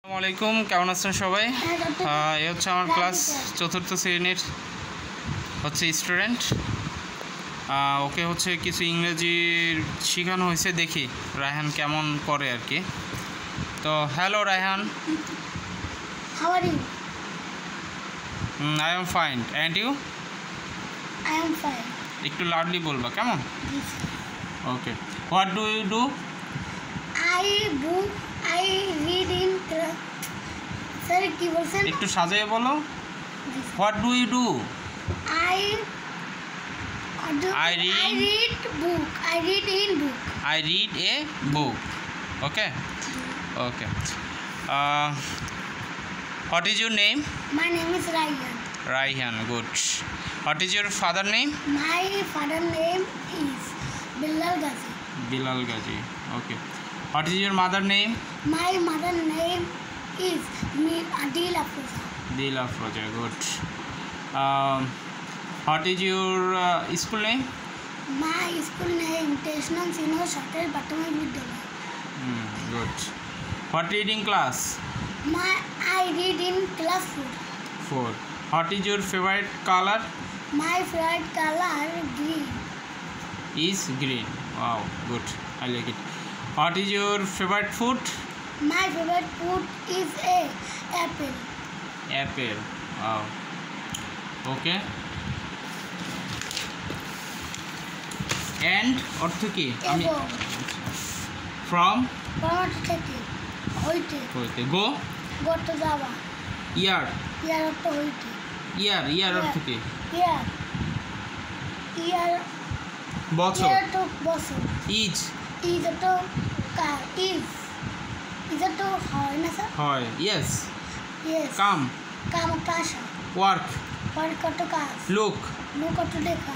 আসসালামু আলাইকুম, কেমন আছেন সবাই? এই হচ্ছে আমার ক্লাস চতুর্থ শ্রেণীর স্টুডেন্ট। ওকে হচ্ছে কিছু ইংরেজি শেখানো হয়েছে, দেখি রায়হান কেমন করে আর কি। তো hello Raihan, How are you? I am fine, and you? I am fine. একটু লাউডলি বলবা, কেমন? Yes. Okay, what do you do? I read in class. Sir, কি বলছেন? একটু সাজিয়ে বলো। What do you do? I read book. I read in book. I read a book. Okay? Okay. What is your name? My name is Ryan. Rayhan, good. What is your father name? My father name is Bilal Ghazi. Bilal Ghazi. Okay. What is your mother name? My mother name is Adil Afroza. Dil Afroza, good. What is your school name? My school name National Senior Shorter Bhattamai Vidyalaya. Good. What reading class? I read in class 4. 4. What is your favorite color? My favorite color green. Is green. Wow, good. I like it. What is your favorite food? My favorite food is apple. Apple. Wow. Okay. And অর্থ কি? আমি from থেকে হইতে go গত যাওয়া year অর্থ হইতে year অর্থ কি? ইয়ার বছর তো বছর each তো তো হয় না স্যার? হয় yes কাম come একটা আসা work কত কাজ look কত দেখা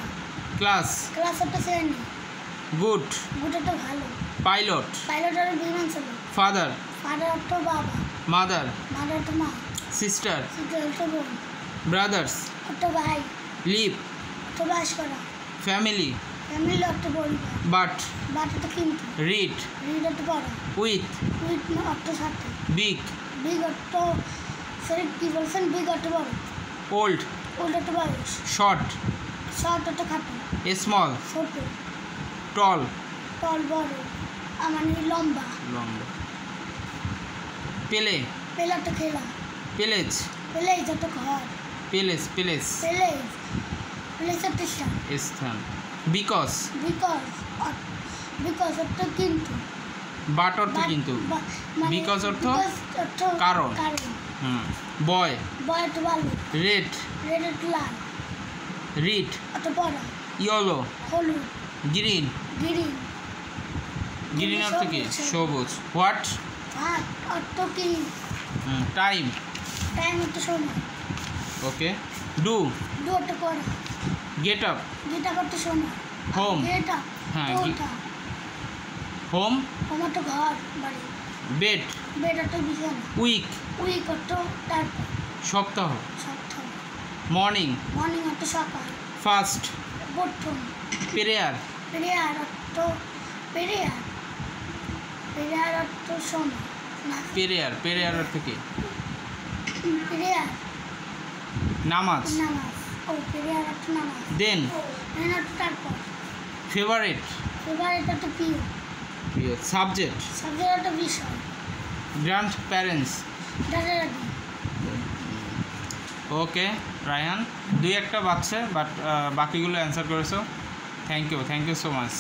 class একটা শ্রেণী good একটা ভালো pilot আর বিমান চালক father অর্থ বাবা mother অর্থ মা sister অর্থ বোন brothers অর্থ ভাই live অর্থ বাস করা family ফ্যামিলি অর্থ পরিবার but অর্থ কিন্তু read অর্থ পড়া with অর্থ সাথে big অর্থ স্যার কি বলছেন? বিগ অর্থ বড় old অর্থ বয়স short অর্থ খাটো small ছোট tall বড় মানে লম্বা long play অর্থ খেলা village অর্থ ঘর palace স্থান অর্থ because অর্থ কিন্তু but অর্থ কিন্তু because অর্থ কারণ boy অর্থ ভালো red অর্থ লাল read অর্থ পড়া yellow হলুদ green গ্রিন অর্থ কি? সবুজ what অর্থ কি? time অর্থ সময় okay do অর্থ করা get up অর্থ সময় home হ্যাঁ home অর্থ ঘর বাড়ি bed অর্থ বিছানা week অর্থ তারপর সপ্তাহ সপ্তাহ morning অর্থ সকাল fast প্রথম prayer অর্থ অর্থ সময় prayer অর্থ কি? নামাজ নামাজ অর্থ নামাজ then অর্থ তারপর favorite অর্থ প্রিয় subject অর্থ বিষয় grandparents দাদা দাদি ওকে রায়হান, 2-1 বাচ্চা বাট বাকিগুলো অ্যান্সার করেছো। Thank you so much.